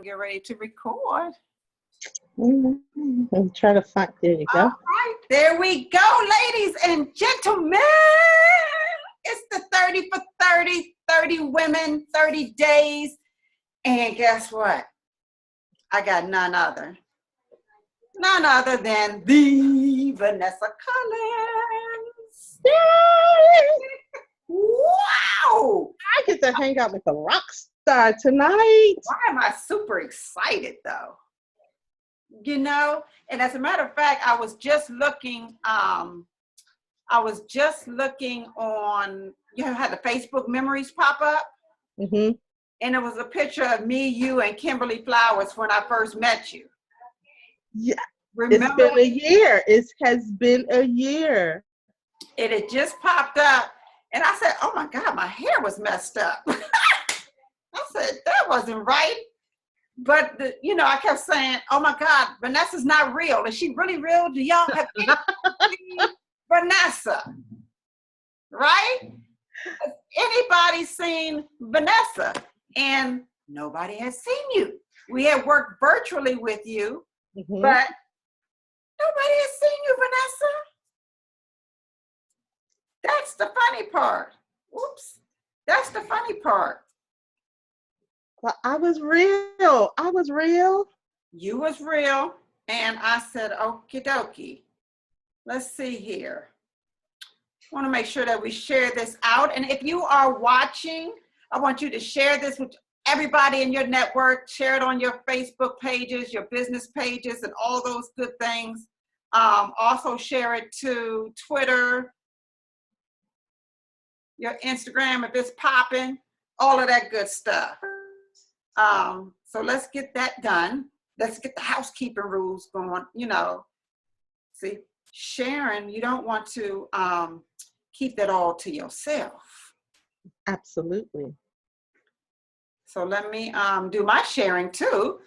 Get ready to record. I'm trying to find. There you All go. right, there we go, ladies and gentlemen. It's the 30 for 30, 30 women, 30 days. And guess what? I got none other than the Vanessa Collins. Yay! Wow! I get to hang out with the rock star tonight. Why am I super excited though? You know, and as a matter of fact, I was just looking on, you know, had the Facebook memories pop up. Mm-hmm. And it was a picture of me, you, and Kimberly Flowers when I first met you. Yeah. Remember? It's been a year. It has been a year. It had just popped up. And I said, oh my God, my hair was messed up. I said, that wasn't right. But, I kept saying, oh my God, Vanessa's not real. Is she really real? Do y'all have seen Vanessa? Right? Has anybody seen Vanessa? And nobody has seen you. We have worked virtually with you, Mm-hmm. but nobody has seen you, Vanessa. That's the funny part. Whoops. That's the funny part. Well, I was real. You was real. And I said, okie dokie. Let's see here. I want to make sure that we share this out. And if you are watching, I want you to share this with everybody in your network. Share it on your Facebook pages, your business pages, and all those good things. Also share it to Twitter, your Instagram if it's popping, all of that good stuff. So let's get that done. Let's get the housekeeping rules going, See, sharing, you don't want to keep that all to yourself. Absolutely. So let me do my sharing too,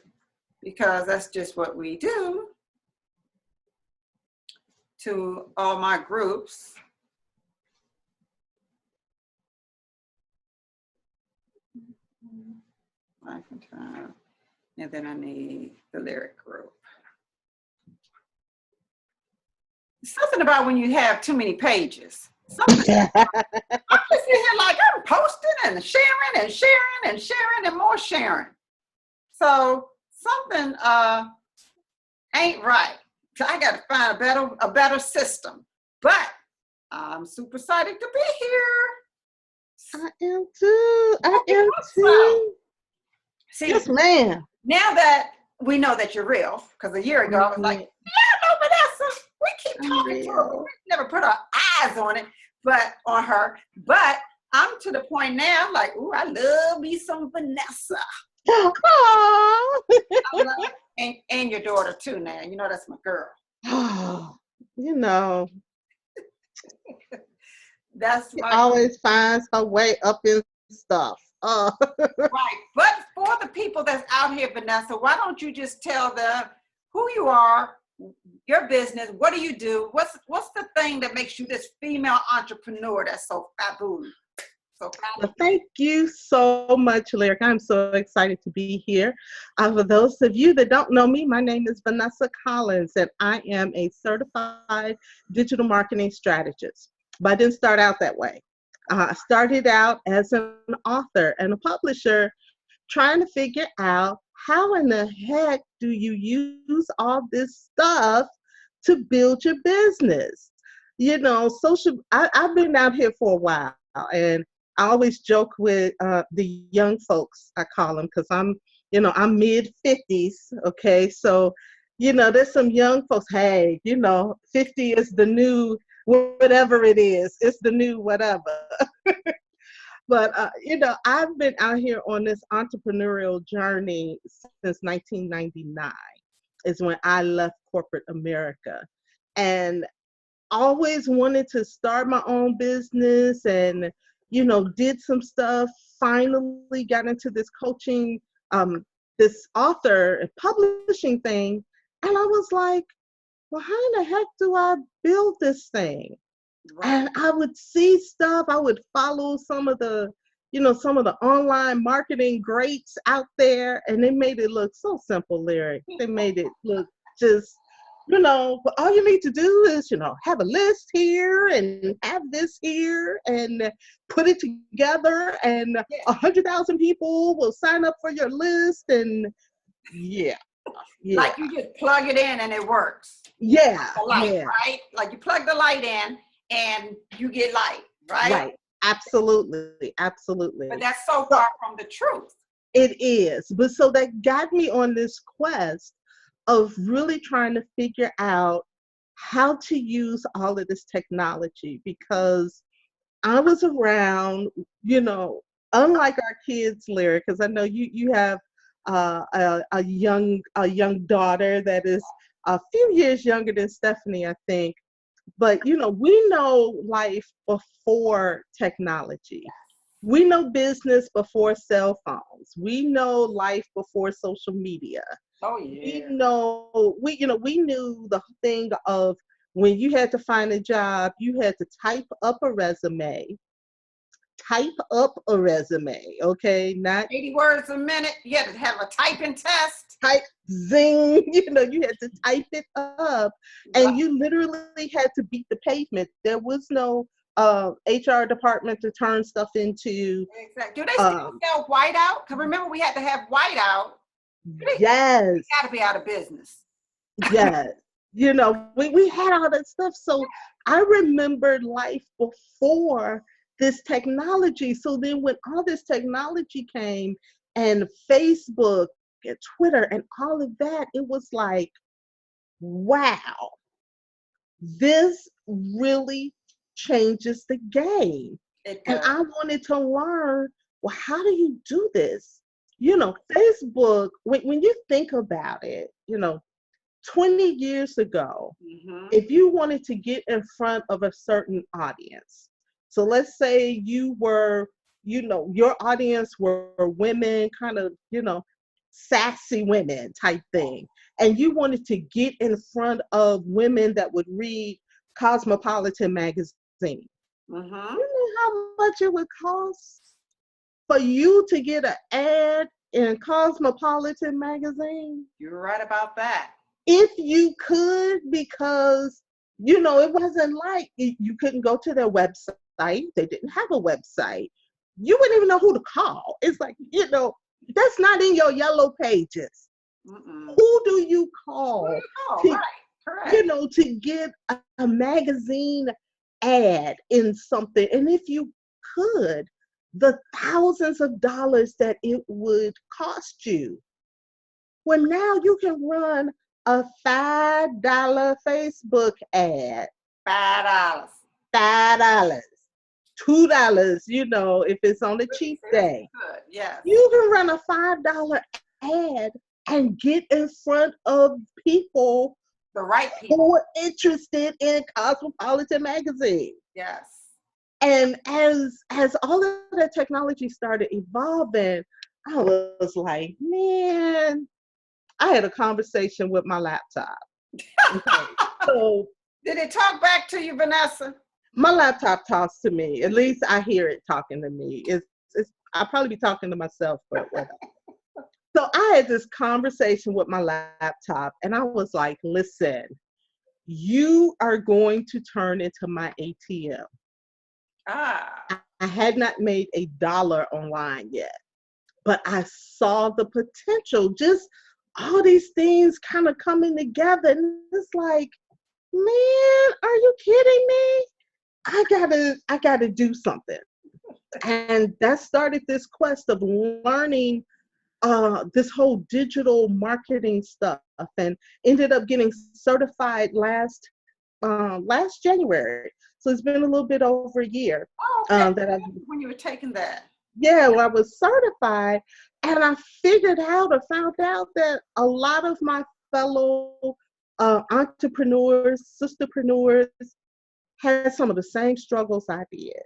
because that's just what we do to all my groups. And then I need the lyric group. Something about when you have too many pages. I'm just sitting here like I'm posting and sharing and more sharing. So something ain't right. So I got to find a better system. But I'm super excited to be here. I am too. See, yes, ma'am. Now that we know that you're real, because a year ago I was like, yeah, no, Vanessa, we keep talking to her. We never put our eyes on it, but on her. But I'm to the point now, like, ooh, I love me some Vanessa. And your daughter too now. You know that's my girl. That's she always finds her way up in stuff. Right. But for the people that's out here, Vanessa, why don't you just tell them who you are, your business, what do you do? What's the thing that makes you this female entrepreneur that's so fabulous? Well, thank you so much, Lyric. I'm so excited to be here. For those of you that don't know me, my name is Vanessa Collins, and I am a certified digital marketing strategist. But I didn't start out that way. I started out as an author and a publisher trying to figure out how in the heck do you use all this stuff to build your business? I've been out here for a while, and I always joke with the young folks, I call them, because I'm mid-50s, okay? So, there's some young folks, hey, 50 is the new whatever it is. It's the new whatever. But, I've been out here on this entrepreneurial journey since 1999 is when I left corporate America. And always wanted to start my own business and, did some stuff, finally got into this coaching, this author and publishing thing. And I was like, well, how in the heck do I build this thing? Right. And I would see stuff, I would follow some of the, some of the online marketing greats out there, and they made it look so simple, Lyric. They made it look just, but all you need to do is, have a list here and have this here and put it together, and 100,000 people will sign up for your list. And yeah. Like you just plug it in and it works. Yeah. The light, right? Like you plug the light in and you get light, right? Right. Absolutely. Absolutely. But that's so far from the truth. It is. But so that got me on this quest of really trying to figure out how to use all of this technology, because I was around, unlike our kids, Lyric, because I know you have a young daughter that is a few years younger than Stephanie, I think. But we know life before technology. We know business before cell phones. We know life before social media. Oh yeah. We knew the thing of when you had to find a job, you had to type up a resume. Okay? Not 80 words a minute. You had to have a typing test. type zing, you had to type it up, and you literally had to beat the pavement. There was no HR department to turn stuff into. Exactly. Do they still sell whiteout? Because remember, we had to have whiteout. Yes. We got to be out of business. Yes. We had all that stuff. So I remembered life before this technology. So then when all this technology came, and Facebook and Twitter and all of that, it was like, wow, this really changes the game. And I wanted to learn, well, how do you do this? Facebook, when you think about it, 20 years ago, if you wanted to get in front of a certain audience, so let's say you were, your audience were women, kind of, sassy women type thing, and you wanted to get in front of women that would read Cosmopolitan magazine. You know how much it would cost for you to get an ad in Cosmopolitan magazine? You're right about that. If you could, because it wasn't like you couldn't go to their website. They didn't have a website. You wouldn't even know who to call. It's like, that's not in your yellow pages. Who do you call to get a magazine ad in something? And if you could, the thousands of dollars that it would cost you. Well, now you can run a $5 Facebook ad. $5. $5. $2, if it's on a cheap day. Good. Yes. You can run a $5 ad and get in front of people, the right people, who are interested in Cosmopolitan magazine. Yes. And as all of that technology started evolving, I was like, man, I had a conversation with my laptop. Okay. So did it talk back to you, Vanessa? My laptop talks to me. At least I hear it talking to me. I'll probably be talking to myself, but whatever. So I had this conversation with my laptop, and I was like, listen, you are going to turn into my ATM. I had not made $1 online yet, but I saw the potential, just all these things kind of coming together. And it's like, man, are you kidding me? I gotta do something. And that started this quest of learning this whole digital marketing stuff, and ended up getting certified last January. So it's been a little bit over a year. That when you were taking that. Yeah, well, I was certified, and I found out that a lot of my fellow entrepreneurs, sisterpreneurs, had some of the same struggles I did.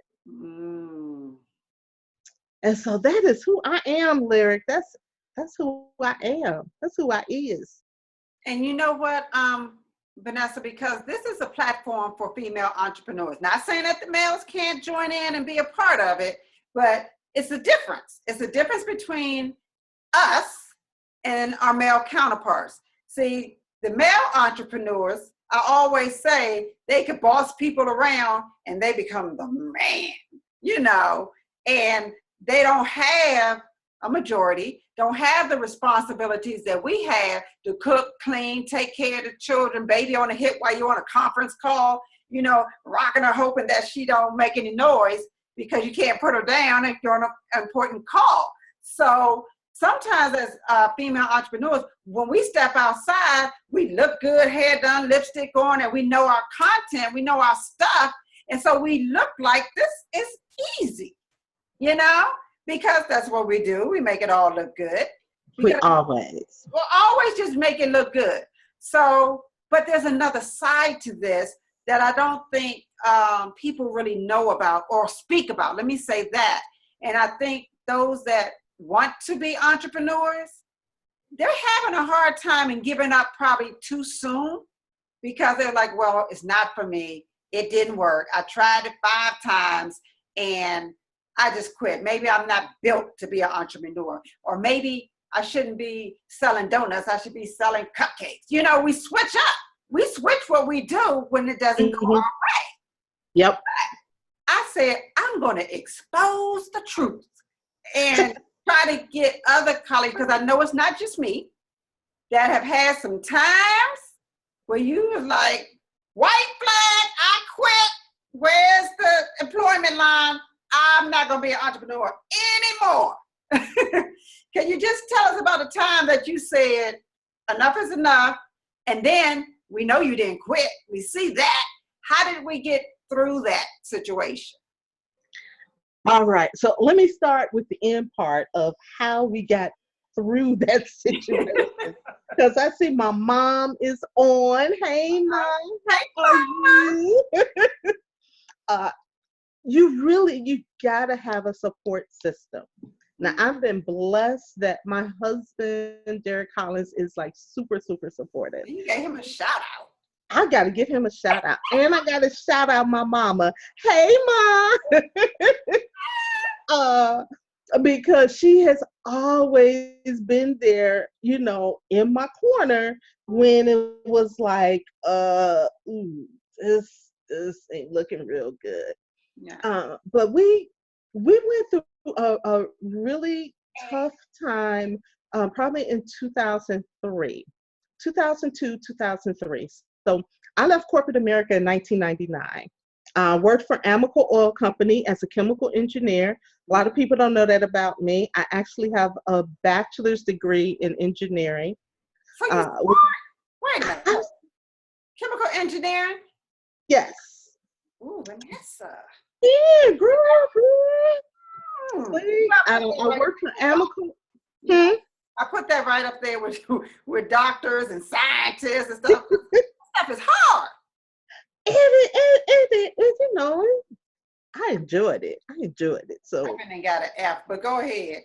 And so that is who I am, Lyric. That's who I am. That's who I is. And you know what, Vanessa, because this is a platform for female entrepreneurs. Not saying that the males can't join in and be a part of it, but it's a difference. It's a difference between us and our male counterparts. See, the male entrepreneurs, I always say they could boss people around and they become the man, you know, and they don't have a majority, don't have the responsibilities that we have to cook, clean, take care of the children, baby on the hip while you're on a conference call, you know, rocking her, hoping that she don't make any noise because you can't put her down if you're on an important call. So sometimes as female entrepreneurs, when we step outside, we look good, hair done, lipstick on, and we know our content, we know our stuff. And so we look like this is easy, you know, because that's what we do. We make it all look good. We'll always just make it look good. So, but there's another side to this that I don't think people really know about or speak about. Let me say that. And I think those that want to be entrepreneurs, they're having a hard time and giving up probably too soon because they're like, well, it's not for me. It didn't work. I tried it 5 times and I just quit. Maybe I'm not built to be an entrepreneur, or maybe I shouldn't be selling donuts. I should be selling cupcakes. You know, we switch up. We switch what we do when it doesn't go our way. Yep. But I said, I'm going to expose the truth and try to get other colleagues, because I know it's not just me, that have had some times where you was like, white flag, I quit. Where's the employment line? I'm not going to be an entrepreneur anymore. Can you just tell us about a time that you said, enough is enough, and then we know you didn't quit. We see that. How did we get through that situation? All right. So let me start with the end part of how we got through that situation. Because I see my mom is on. Hey, Mom. How are you? You gotta have a support system. Now, I've been blessed that my husband, Derek Collins, is like super, super supportive. You gave him a shout out. I got to give him a shout out. And I got to shout out my mama. Hey, Mom. Because she has always been there, you know, in my corner when it was like, this ain't looking real good. Yeah. But we went through a really tough time, probably in 2002, 2003. So I left corporate America in 1999. Worked for Amical Oil Company as a chemical engineer. A lot of people don't know that about me. I actually have a bachelor's degree in engineering. So wait a minute. Chemical engineering? Yes. Ooh, Vanessa. Yeah, girl. I worked for Amical. Yeah. I put that right up there with doctors and scientists and stuff. Stuff is hard. It, you know, I enjoyed it. So I even got an F, but go ahead.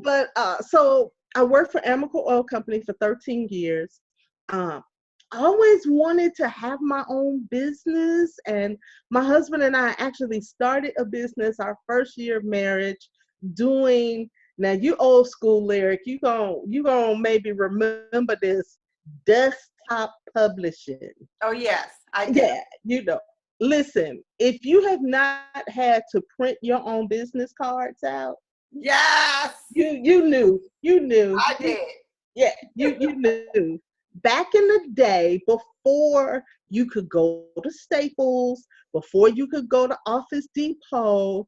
But so I worked for Amical Oil Company for 13 years. I always wanted to have my own business, and my husband and I actually started a business our first year of marriage doing, now you old school Lyric, you gonna maybe remember this, desktop publishing. Oh yes, I did. Yeah, you know. Listen, if you have not had to print your own business cards out, yes, you knew. I did. Yeah, you knew. Back in the day, before you could go to Staples, before you could go to Office Depot,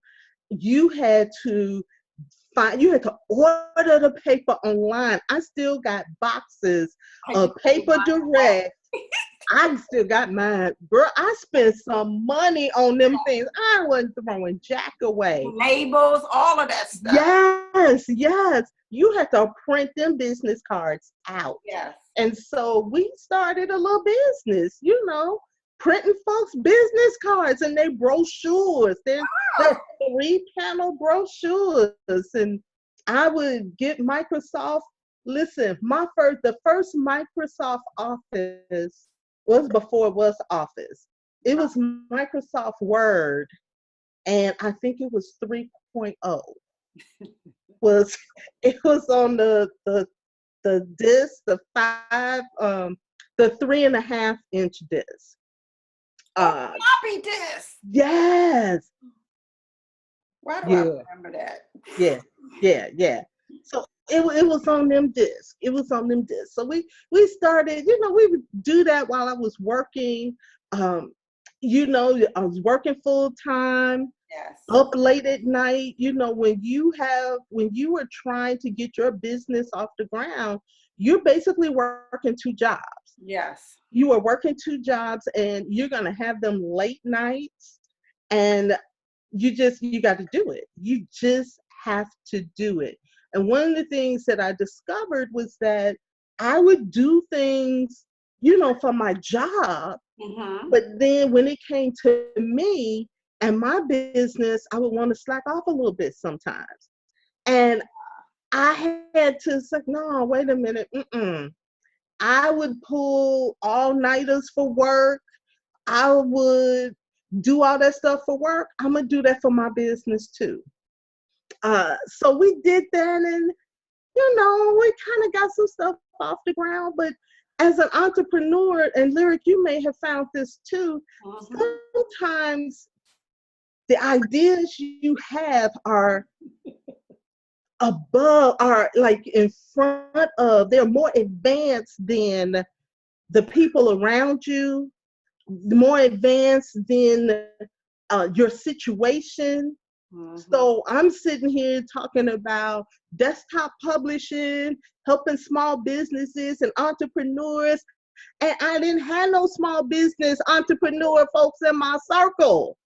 you had to order the paper online. I still got boxes of Paper Direct. I still got mine. Girl, I spent some money on them things. I wasn't throwing jack away. Labels, all of that stuff. Yes. You had to print them business cards out. Yes. And so we started a little business, you know, printing folks' business cards and their brochures. They're 3-panel brochures. And I would get Microsoft. Listen, the first Microsoft Office was before it was Office. It was Microsoft Word. and I think it was 3.0. Was it was on the disc, the 3.5-inch disc. Oh, floppy disk. Yes. Why do I Yeah. remember that? Yeah, yeah. So it was on them discs. It was on them discs. So we started, we would do that while I was working. Um, I was working full time, Yes. up late at night. When you were trying to get your business off the ground, you're basically working two jobs. Yes. You are working two jobs, and you're gonna have them late nights, and you got to do it. You just have to do it. And one of the things that I discovered was that I would do things, for my job, Mm-hmm. but then when it came to me and my business, I would want to slack off a little bit sometimes. And I had to say, no, wait a minute. I would pull all-nighters for work. I would do all that stuff for work. I'm gonna do that for my business too. So we did that, and we kind of got some stuff off the ground. But as an entrepreneur, and Lyric, you may have found this too. Mm-hmm. Sometimes the ideas you have are above, are like in front of. They're more advanced than the people around you, more advanced than your situation. Mm-hmm. So I'm sitting here talking about desktop publishing, helping small businesses and entrepreneurs, and I didn't have no small business entrepreneur folks in my circle.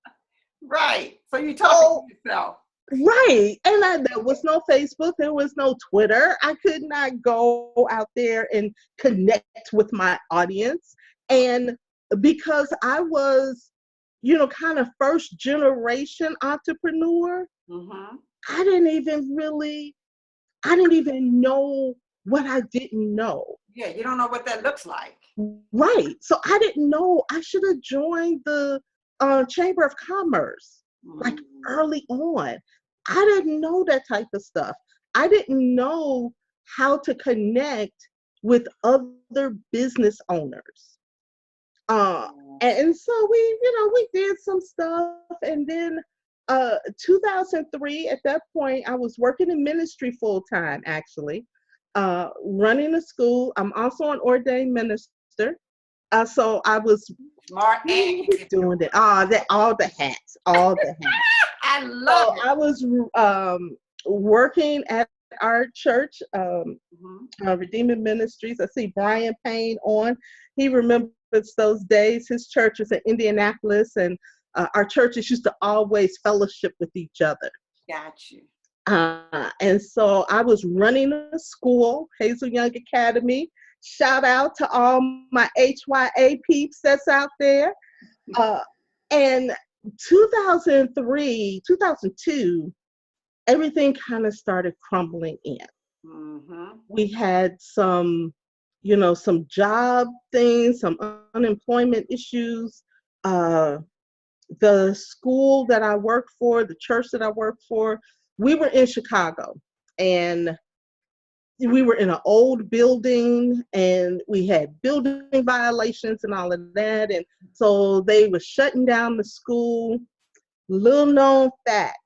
Right. So you talking So, to yourself. right. And there was no Facebook, there was no Twitter. I could not go out there and connect with my audience. And because I was, kind of first generation entrepreneur, Mm-hmm. I didn't even really, I didn't even know what I didn't know. Yeah, you don't know what that looks like. Right. So I didn't know I should have joined the Chamber of Commerce like Mm-hmm. early on. I didn't know that type of stuff. I didn't know how to connect with other business owners. Uh, and so we did some stuff, and then 2003, at that point, I was working in ministry full time, actually, running a school. I'm also an ordained minister. So I was Smart and you can do doing it. it. All the hats, all the hats. I love So it. I was working at our church, Mm-hmm. Redeeming Ministries. I see Brian Payne on. He remembers those days. His church was in Indianapolis, and our churches used to always fellowship with each other. Got you. And so I was running a school, Hazel Young Academy. Shout out to all my HYA peeps that's out there. Uh, and 2003, 2002, everything kind of started crumbling in. Mm-hmm. We had some job things, some unemployment issues. Uh, the school that I worked for, the church that I worked for, we were in Chicago, and we were in an old building, and we had building violations and all of that. And so they were shutting down the school. Little known fact,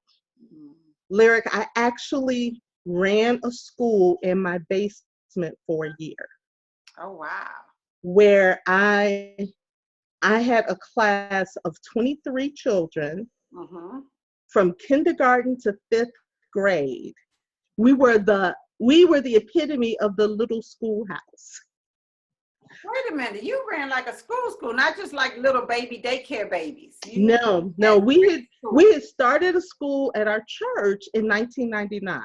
Lyric, I actually ran a school in my basement for a year, Oh wow. where I had a class of 23 children Mm-hmm. from kindergarten to 5th grade. We were the epitome of the little schoolhouse. Wait a minute. You ran like a school, not just like little baby daycare babies. You No, had we had started a school at our church in 1999.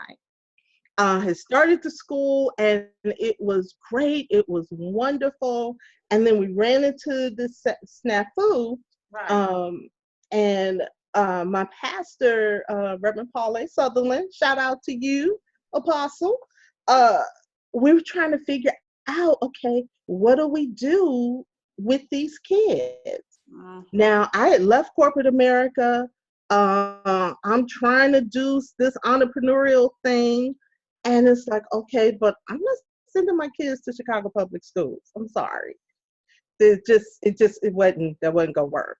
Had started the school, and it was great. It was wonderful. And then we ran into this snafu, right. um, and my pastor, Reverend Paul A. Sutherland, shout out to you, Apostle. Uh, we were trying to figure out, okay, what do we do with these kids? Mm-hmm. Now, I had left corporate America. I'm trying to do this entrepreneurial thing, and it's like, okay, but I'm not sending my kids to Chicago public schools. I'm sorry. It wasn't gonna work.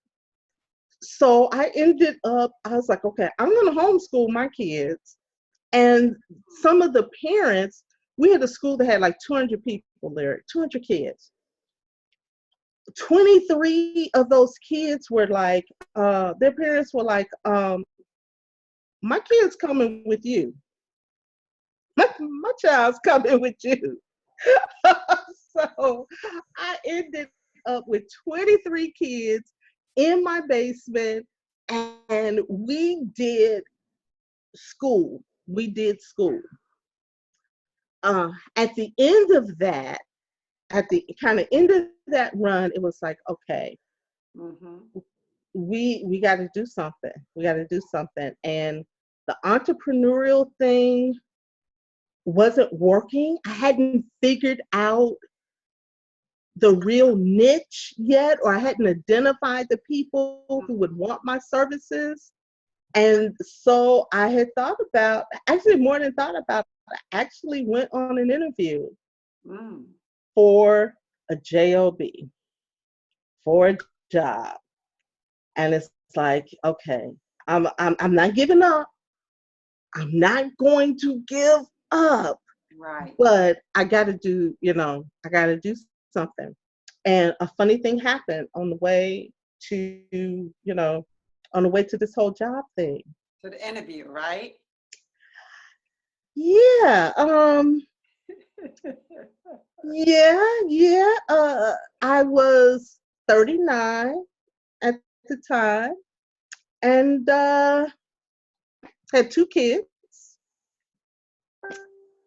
So I was like, okay, I'm gonna homeschool my kids. And some of the parents, we had a school that had like 200 people there, 200 kids. 23 of those kids were like, their parents were like, my kid's coming with you. My child's coming with you. So I ended up with 23 kids in my basement, and we did school. We did school. At the end of that, at the kind of end of that run, it was like, okay, Mm-hmm. we got to do something. We got to do something. And the entrepreneurial thing wasn't working. I hadn't figured out the real niche yet, or I hadn't identified the people who would want my services. And so I had thought about, actually more than thought about, I actually went on an interview Mm. for a job, for a job. And it's like, okay, I'm not giving up. I'm not going to give up, Right. but I got to do, I got to do something. And a funny thing happened on the way to, on the way to this whole job thing. To the interview, right? Yeah, yeah. I was 39 at the time, and had two kids,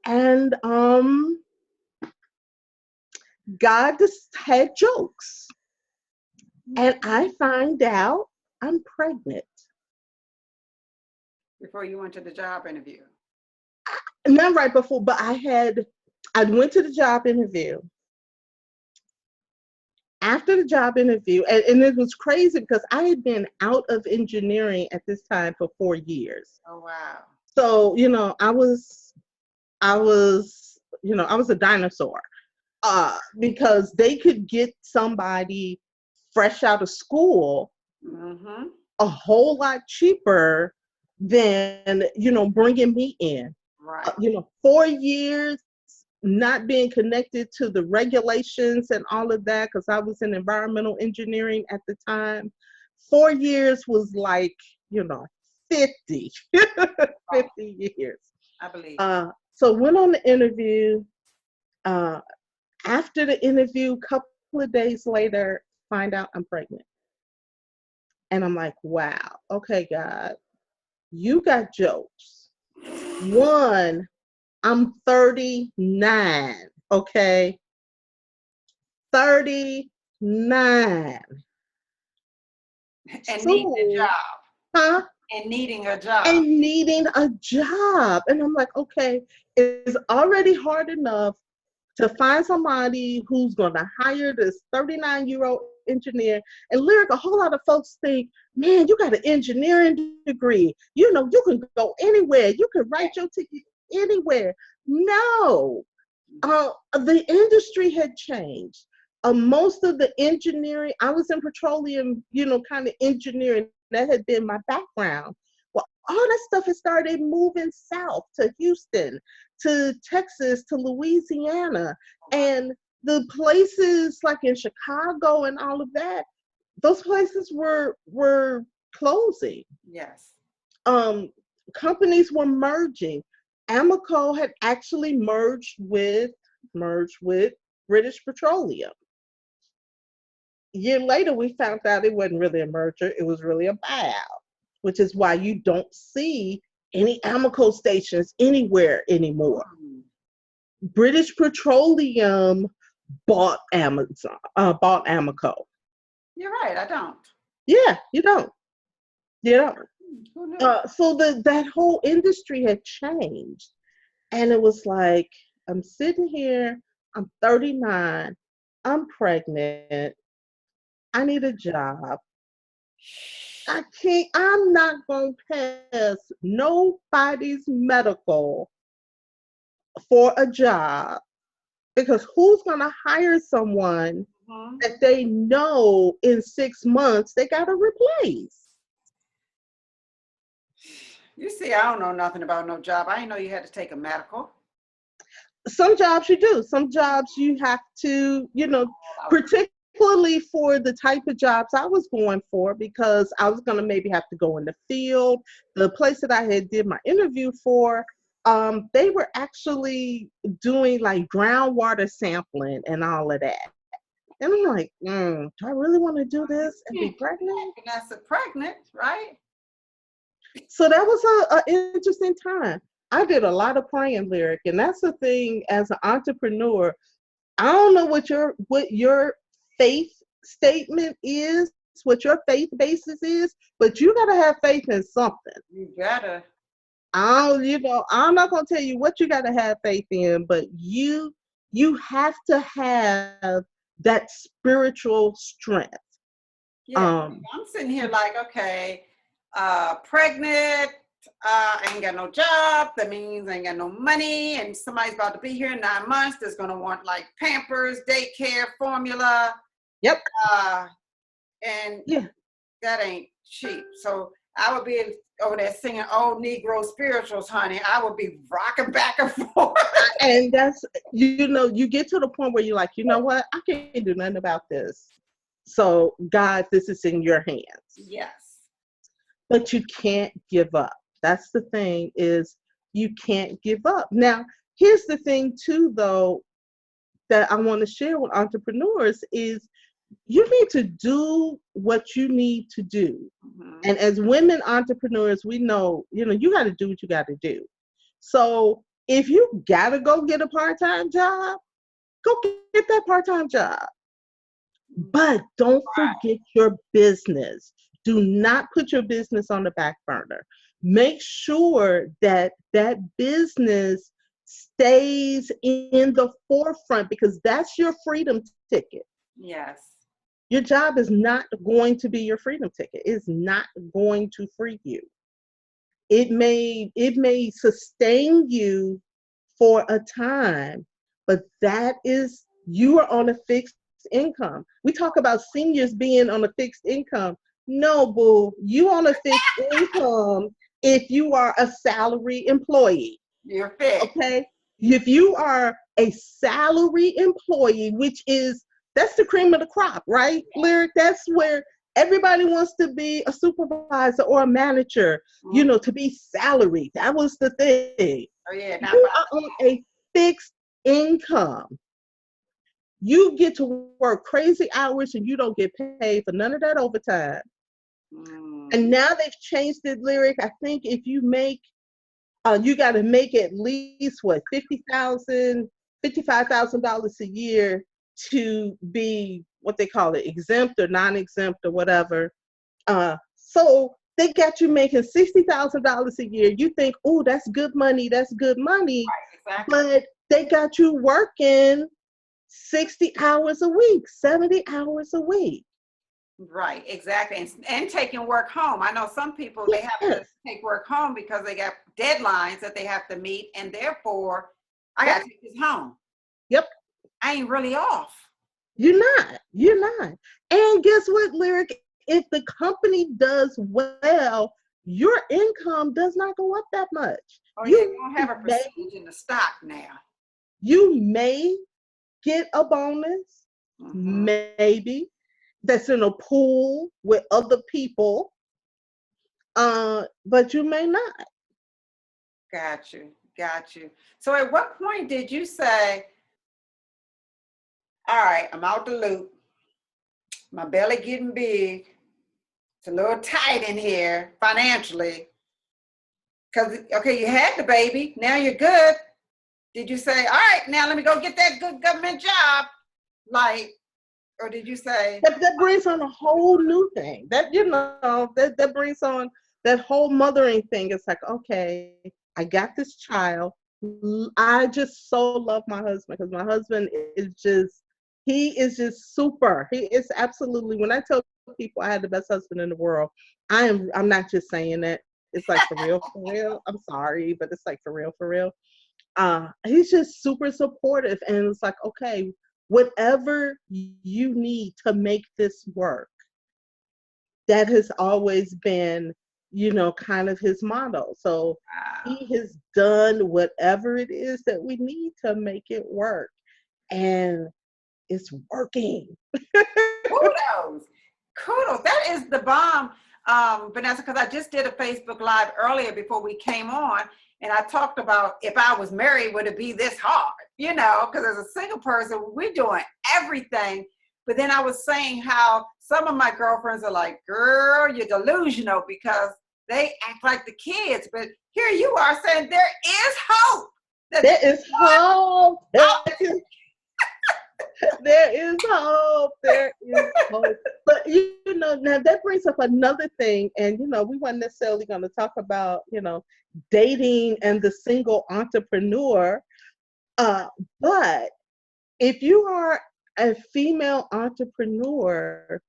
and God just had jokes, and I find out I'm pregnant. Before you went to the job interview. Not right before, but I went to the job interview. After the job interview, and it was crazy because I had been out of engineering at this time for 4 years. Oh, wow. So, I was a dinosaur, because they could get somebody fresh out of school Mm-hmm. a whole lot cheaper than, bringing me in. Right. 4 years not being connected to the regulations and all of that, because I was in environmental engineering at the time. 4 years was like, 50, 50 years. I believe. So went on the interview. After the interview, couple of days later, find out I'm pregnant. And I'm like, wow, okay, God, you got jokes. One, I'm 39, okay? 39. And needing a So, job. huh? And needing a job. And needing a job. And I'm like, okay, it's already hard enough to find somebody who's going to hire this 39-year-old engineer. And Lyric, a whole lot of folks think, man, you got an engineering degree. You can go anywhere. You can write your ticket anywhere. No, the industry had changed. Most of the engineering, I was in petroleum, kind of engineering. That had been my background. Well, all that stuff has started moving south to Houston, to Texas, to Louisiana, and the places like in Chicago and all of that, those places were closing. Yes. Companies were merging. Amoco had actually merged with British Petroleum. A year later, we found out it wasn't really a merger; it was really a buyout, which is why you don't see any Amoco stations anywhere anymore. British Petroleum bought bought Amoco. You're right. I don't. Yeah, you don't. You don't. Who knew? So that whole industry had changed, and it was like, I'm sitting here, I'm 39, I'm pregnant, I need a job. I'm not going to pass nobody's medical for a job because who's going to hire someone Mhm. that they know in 6 months they got to replace? You see, I don't know nothing about no job. I didn't know you had to take a medical. Some jobs you do. Some jobs you have to, particularly for the type of jobs I was going for, because I was going to maybe have to go in the field. The place that I had did my interview for, they were actually doing like groundwater sampling and all of that. And I'm like, do I really want to do this and be pregnant? Vanessa pregnant, right? So that was an interesting time. I did a lot of praying, Lyric, and that's the thing as an entrepreneur. I don't know what your faith statement is, what your faith basis is, but you gotta have faith in something. You gotta. I'm not gonna tell you what you gotta have faith in, but you have to have that spiritual strength. Yeah, I'm sitting here like, okay, pregnant, ain't got no job. That means I ain't got no money, and somebody's about to be here in 9 months. That's gonna want like Pampers, daycare, formula, Yep. and Yeah. that ain't cheap. So I would be over there singing old Negro spirituals, honey. I would be rocking back and forth. And that's, you get to the point where you're like, you know what? I can't do nothing about this. So, God, this is in your hands. Yes. But you can't give up. That's the thing, is you can't give up. Now, here's the thing too, though, that I want to share with entrepreneurs is you need to do what you need to do. Mm-hmm. And as women entrepreneurs, we know, you got to do what you got to do. So if you got to go get a part-time job, go get that part-time job. But don't forget your business. Do not put your business on the back burner. Make sure that that business stays in the forefront, because that's your freedom ticket. Yes. Your job is not going to be your freedom ticket. It's not going to free you. It may sustain you for a time, but you are on a fixed income. We talk about seniors being on a fixed income. No, boo, you on a fixed income if you are a salary employee. You're fixed. Okay? If you are a salary employee, that's the cream of the crop, right, Lyric? That's where everybody wants to be a supervisor or a manager, to be salaried. That was the thing. Oh, yeah. You are on a fixed income. You get to work crazy hours and you don't get paid for none of that overtime. And now they've changed it, Lyric. I think if you make, you got to make at least $55,000 a year to be what they call it, exempt or non-exempt or whatever. So they got you making $60,000 a year. You think, oh, that's good money. That's good money. Right, exactly. But they got you working 60 hours a week, 70 hours a week. Right, exactly. And taking work home. I know some people, they have to take work home because they got deadlines that they have to meet, and therefore I got to take this home. Yep. I ain't really off. You're not. And guess what, Lyric? If the company does well, your income does not go up that much. Oh, you don't have a percentage in the stock now. You may get a bonus, maybe, that's in a pool with other people, but you may not. Got you. So at what point did you say, all right, I'm out the loop, my belly getting big, it's a little tight in here financially, because, okay, you had the baby, now you're good. Did you say, all right, now let me go get that good government job? Or did you say? That brings on a whole new thing. That brings on that whole mothering thing. It's like, okay, I got this child. I just so love my husband, because my husband he is just super. He is absolutely, when I tell people I had the best husband in the world. I'm not just saying that. It's like for real, for real. I'm sorry, but it's like for real, for real. He's just super supportive, and it's like, okay, whatever you need to make this work. That has always been, kind of his motto. So Wow. he has done whatever it is that we need to make it work. And it's working. Kudos. Kudos. That is the bomb, Vanessa, because I just did a Facebook Live earlier before we came on, and I talked about if I was married, would it be this hard? Because as a single person, we're doing everything. But then I was saying how some of my girlfriends are like, girl, you're delusional because they act like the kids. But here you are saying there is hope. There is hope. There is hope. There is hope. But now that brings up another thing, and we weren't necessarily going to talk about, dating and the single entrepreneur. But if you are a female entrepreneur,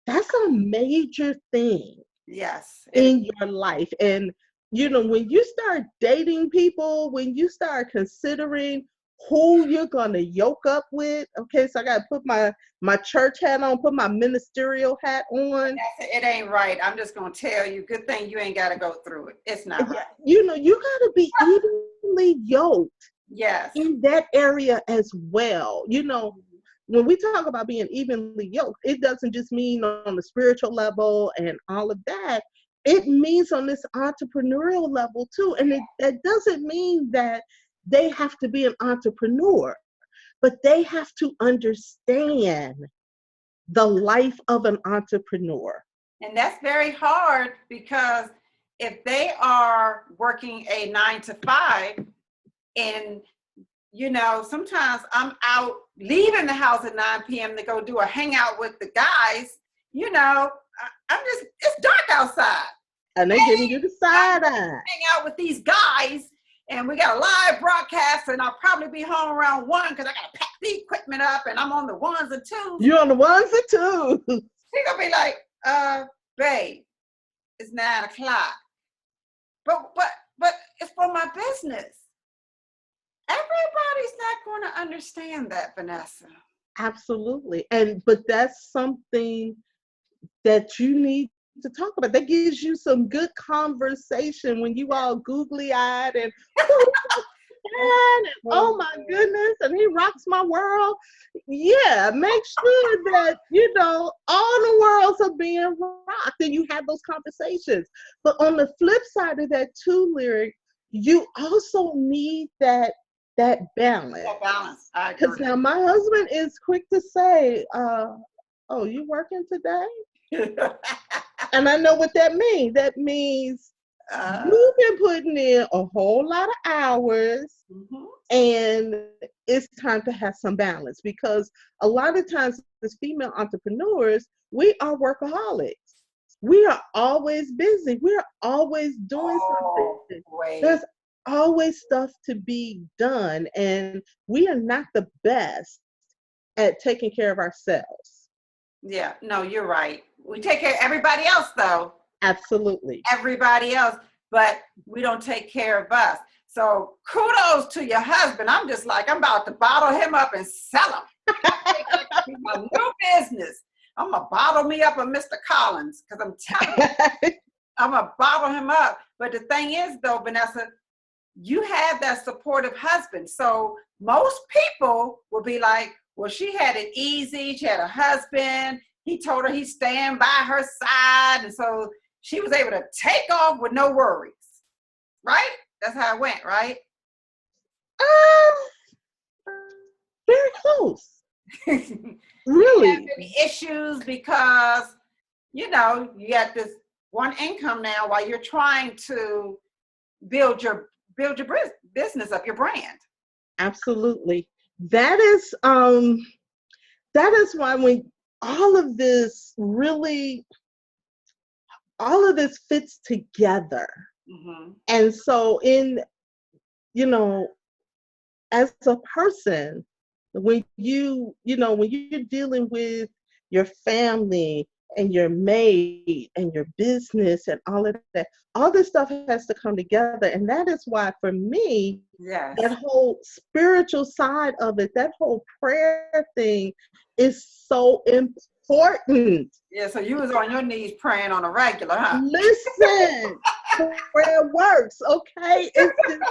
that's a major thing. Yes. In your life. And when you start dating people, when you start considering who you're gonna yoke up with, okay, so I gotta put my church hat on, put my ministerial hat on. It ain't right. I'm just gonna tell you, good thing you ain't gotta go through it. It's not right. You gotta be evenly yoked. Yes. In that area as well. When we talk about being evenly yoked, it doesn't just mean on the spiritual level and all of that. It means on this entrepreneurial level too. And that doesn't mean that they have to be an entrepreneur, but they have to understand the life of an entrepreneur. And that's very hard because if they are working a 9 to 5 and sometimes I'm out leaving the house at 9 p.m. to go do a hangout with the guys, it's dark outside. And they're giving you the side eye. Hang out with these guys, and we got a live broadcast, and I'll probably be home around 1 because I got to pack the equipment up, and I'm on the 1s and 2s. You're on the 1s and 2s. He's going to be like, babe, it's 9 o'clock. But it's for my business. Everybody's not going to understand that, Vanessa. Absolutely. But that's something that you need to talk about. That gives you some good conversation when you all googly-eyed and oh my goodness, and he rocks my world. Yeah, make sure that all the worlds are being rocked and you have those conversations. But on the flip side of that too, Lyric, you also need that balance. That balance. I agree. Because now my husband is quick to say, oh, you working today? And I know what that means. That means you've been putting in a whole lot of hours, and it's time to have some balance. Because a lot of times as female entrepreneurs, we are workaholics. We are always busy. We're always doing something. Wait. There's always stuff to be done, and we are not the best at taking care of ourselves. Yeah, no, you're right. We take care of everybody else, though. Absolutely. Everybody else, but we don't take care of us. So kudos to your husband. I'm just like, I'm about to bottle him up and sell him. My new business. I'm going to bottle me up a Mr. Collins because I'm telling you, I'm going to bottle him up. But the thing is, though, Vanessa, you have that supportive husband. So most people will be like, well, she had it easy. She had a husband. He told her he's staying by her side. And so she was able to take off with no worries. Right? That's how it went, right? Very close. Really? You have any issues because, you got this one income now while you're trying to build your business up, your brand. Absolutely. That is why when all of this fits together. And so as a person, when you're dealing with your family and your maid and your business and all of that. All this stuff has to come together. And that is why for me, that Yes. whole spiritual side of it, that whole prayer thing is so important. Yeah, so you was on your knees praying on a regular, huh? Listen, prayer works, okay? It's just,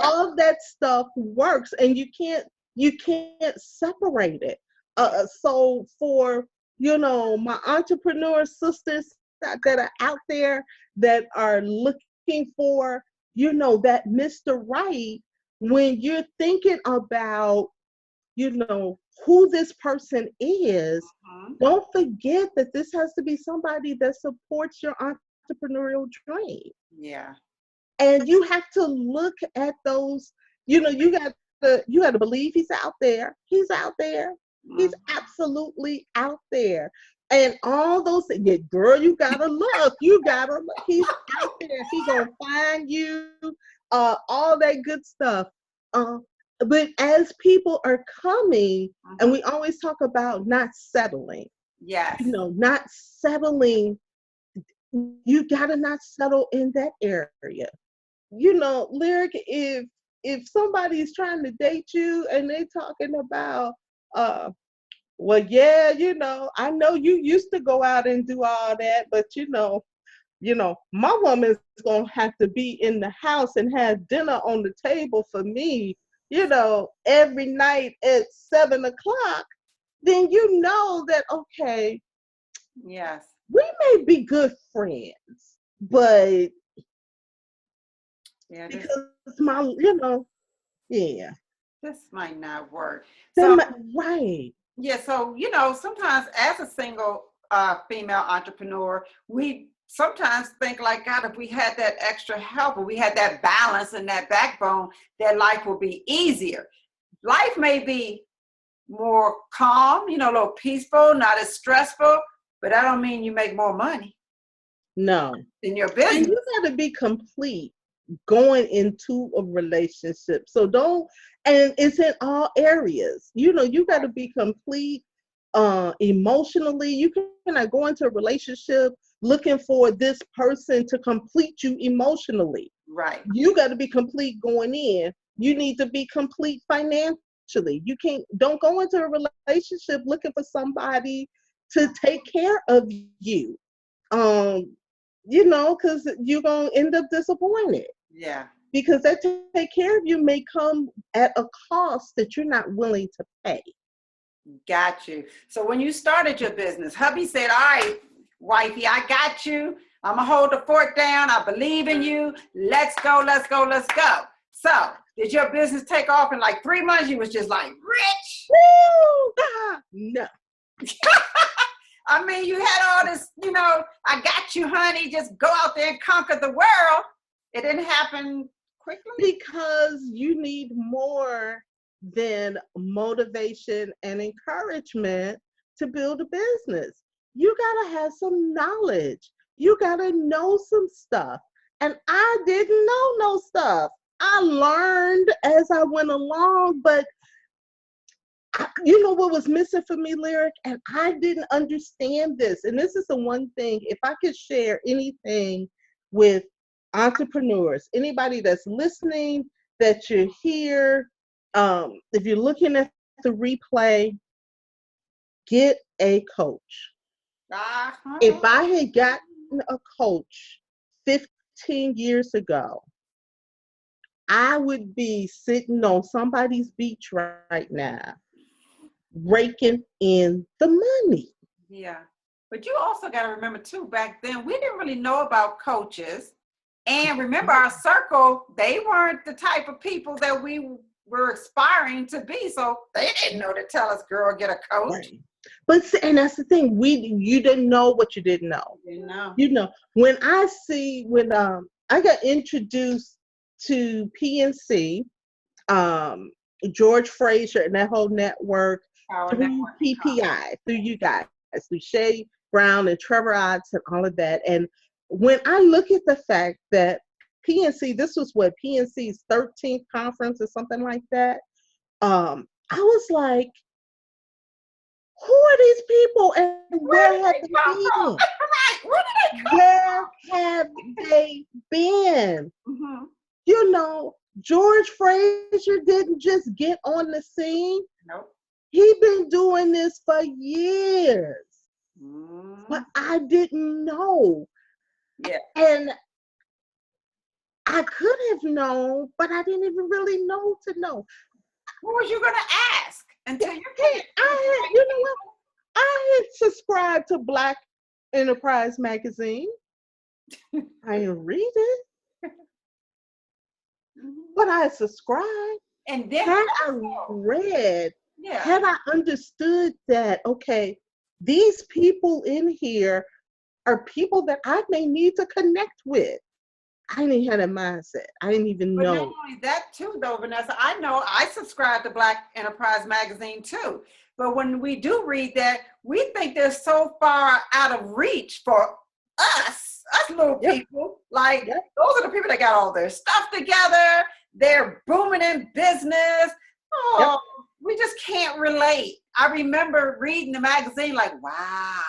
all that stuff works, and you can't separate it. So for my entrepreneur sisters that are out there that are looking for that Mr. Right, when you're thinking about who this person is, Mhm. don't forget that this has to be somebody that supports your entrepreneurial dream. Yeah. And you have to look at those, you got to believe he's out there. He's out there. He's Mhm. absolutely out there. And all those things, yeah, girl, you gotta look. You gotta look. He's out there. He gonna find you. All that good stuff. Uh, but as people are coming, and Mhm. we always talk about not settling. Yes. Not settling. You gotta not settle in that area. Lyric, if somebody's trying to date you and they talking about uh well, yeah, I know you used to go out and do all that, but my woman's gonna have to be in the house and have dinner on the table for me, every night at 7 o'clock, then you know that, okay, Yes. we may be good friends, but Yeah, because yeah. this might not work. So Them, right. yeah, so sometimes as a single female entrepreneur, we sometimes think like, God, if we had that extra help, or we had that balance and that backbone, that life will be easier. Life may be more calm, a little peaceful, not as stressful, but that don't mean you make more money No. in your And business. you got to be complete going into a relationship. So don't, and it's in all areas. You got to be complete emotionally. You cannot go into a relationship looking for this person to complete you emotionally. Right. You got to be complete going in. You need to be complete financially. Don't go into a relationship looking for somebody to take care of you. Because you're gonna end up disappointed, Yeah. because that take care of you may come at a cost that you're not willing to pay. Got you. So when you started your business, hubby said, all right, wifey, I got you. I'm going to hold the fort down. I believe in you. Let's go, let's go, let's go. So did your business take off in like 3 months? You was just like rich. Woo! Ah, no, I mean, you had all this, I got you, honey. Just go out there and conquer the world. It didn't happen quickly. because you need more than motivation and encouragement to build a business. You gotta have some knowledge. You gotta know some stuff. And I didn't know no stuff. I learned as I went along, but you know what was missing for me, Lyric? And I didn't understand this. And this is the one thing, if I could share anything with entrepreneurs, anybody that's listening, that you're here, if you're looking at the replay, get a coach. If Uh-huh. I had gotten a coach 15 years ago, I would be sitting on somebody's beach right now, raking in the money. Yeah. But you also got to remember too, back then we didn't really know about coaches. And remember our circle, they weren't the type of people that we were aspiring to be. So they didn't know to tell us, girl, get a coach. Right. And that's the thing. You didn't know what you didn't know. You know. When I got introduced to PNC, George Fraser and that whole network Power through networking conference. PPI, through you guys, through Shay Brown and Trevor Odds and all of that. And when I look at the fact that PNC, this was what PNC's 13th conference or something like that. I was like, who are these people and Where where did have they they come from? been? Right. Where did they come Where have they been? from? Mm-hmm. You know, George Frazier didn't just get on the scene. Nope. He been doing this for years, Mm-hmm. but I didn't know. Yeah. And I could have known, but I didn't even really know to know. What was you gonna ask Yeah, until you hey, connected with the I had, right you know what? people? I had subscribed to Black Enterprise magazine. I didn't read it, Mhm. but I subscribed. And then Had I also, read, yeah, had I understood that, okay, these people in here are people that I may need to connect with. I didn't have that mindset. I didn't even but not know. only that too, though, Vanessa. I know I subscribe to Black Enterprise magazine too. But when we do read that, we think they're so far out of reach for us little Yep, people. Like yep, those are the people that got all their stuff together. They're booming in business. yep. Oh, we just can't relate. I remember reading the magazine like, wow.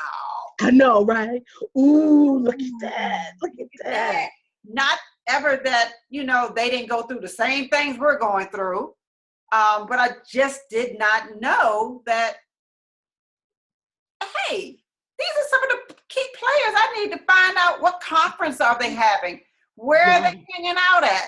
I know, right? Ooh, look at Ooh, that. Look at look at that. that. Not ever that, they didn't go through the same things we're going through. But I just did not know that, hey, these are some of the key players. I need to find out what conference are they having? Where are Yeah, they hanging out at?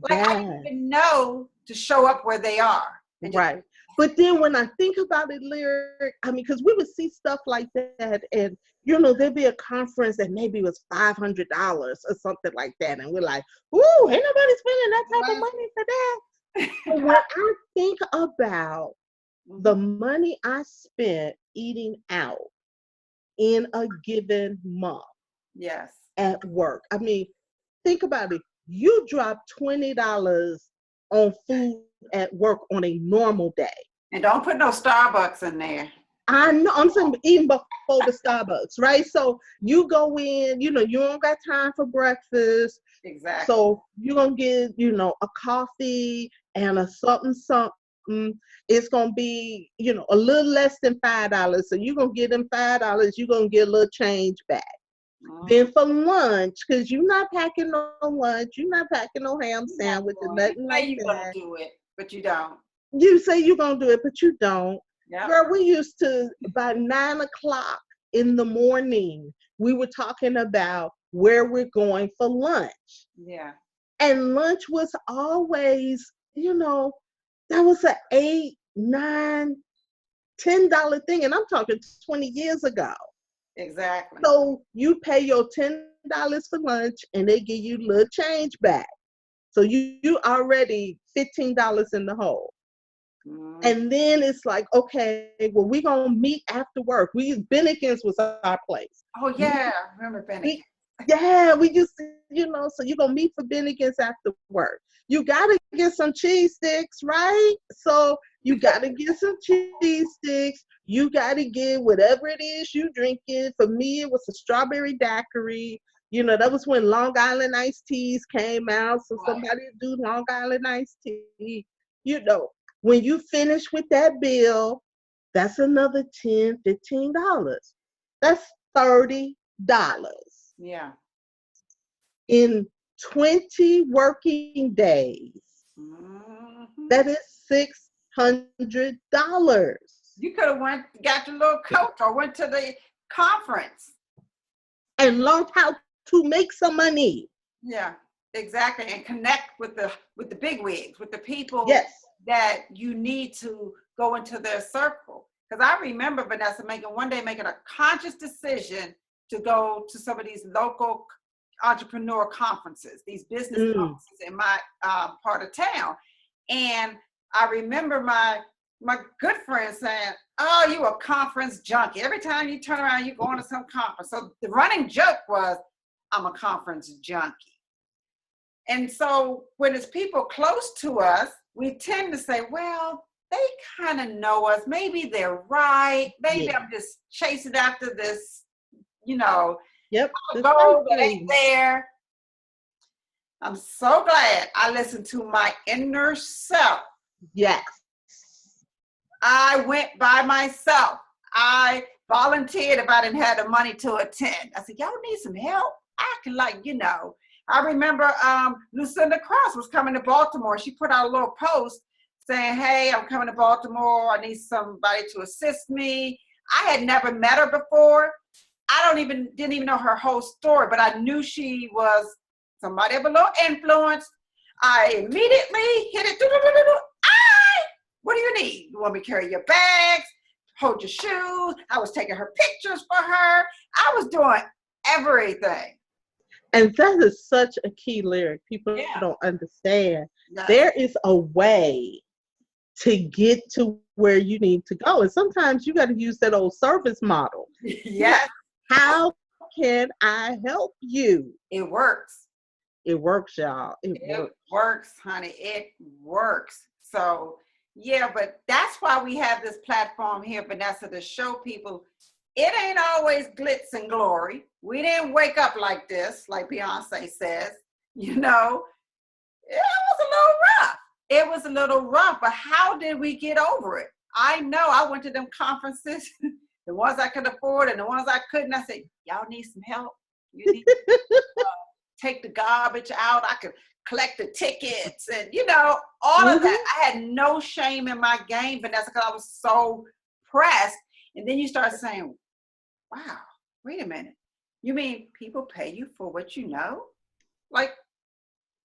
Like I didn't yeah. even know to show up where they are. And just, Right. But then when I think about it, lyric, I mean, because we would see stuff like that, and there'd be a conference that maybe was $500 or something like that, and we're like, "Ooh, ain't nobody spending that type of money for that." But when I think about the Mhm. money I spent eating out in a given month Yes. at work, I mean, think about it. You drop $20 on food at work on a normal day. And don't put no Starbucks in there. I know, I'm saying even before the Starbucks, right? So you go in, you don't got time for breakfast. Exactly. So you're going to get, a coffee and a something, something. It's going to be, a little less than $5. So you're going to get them $5. You're going to get a little change back. Mhm. Then for lunch, because you're not packing no lunch, you're not packing no ham You're not sandwich or doing it. You nothing say like you're gonna that. do it, but you don't. You say you're going to do it, but you don't. Yep. Girl, we used to, by 9 o'clock in the morning, we were talking about where we're going for lunch. Yeah. And lunch was always, that was an 8, 9, $10 thing. And I'm talking 20 years ago. Exactly. So you pay your $10 for lunch and they give you a little change back. So you already $15 in the hole. Mhm. And then it's like, okay, well, we're gonna meet after work. Bennigan's was our place. Oh yeah, I remember Bennigan. We yeah, we just, so you're gonna meet for Bennigan's after work. You gotta get some cheese sticks, right? So you gotta get some cheese sticks. You gotta get whatever it is you drinking. For me, it was a strawberry daiquiri. That was when Long Island iced teas came out. So Right. somebody do Long Island iced tea. You know, when you finish with that bill, that's another $10, $15. That's $30 Yeah. in 20 working days. Hmm. That is $600 You could have got your little coach, or went to the conference. and learned how to make some money. Yeah, exactly, and connect with the big wigs, with the people Yes. that you need to go into their circle. Because I remember Vanessa one day making a conscious decision to go to some of these local entrepreneur conferences, these business Mm. conferences in my part of town, and I remember my good friend saying, "Oh, you a conference junkie. Every time you turn around, you going to some conference." So the running joke was, "I'm a conference junkie." And so when it's people close to us, we tend to say, well, they kind of know us. Maybe they're right. Maybe Yeah. I'm just chasing after this, you know, Yep. The goal hype that ain't train. there. I'm so glad I listened to my inner self. Yes. I went by myself. I volunteered if I didn't have the money to attend. I said, y'all need some help? I can I remember Lucinda Cross was coming to Baltimore. She put out a little post saying, hey, I'm coming to Baltimore. I need somebody to assist me. I had never met her before. Didn't even know her whole story, but I knew she was somebody of a little influence. I immediately hit it. What do you need? You want me to carry your bags, hold your shoes? I was taking her pictures for her. I was doing everything. And that is such a key lyric. People don't understand. No. There is a way to get to where you need to go. And sometimes you got to use that old service model. Yes. How can I help you? It works. It works, y'all. It works, honey. It works. So, yeah, but that's why we have this platform here, Vanessa, to show people it ain't always glitz and glory. We didn't wake up like this, like Beyonce says. You know, it was a little rough. It was a little rough, but how did we get over it? I know I went to them conferences, the ones I could afford and the ones I couldn't. I said, y'all need some help? You need to take the garbage out. I could collect the tickets and, all of that. I had no shame in my game, Vanessa, because I was so pressed. And then you start saying, wow, wait a minute. You mean people pay you for what you know? Like,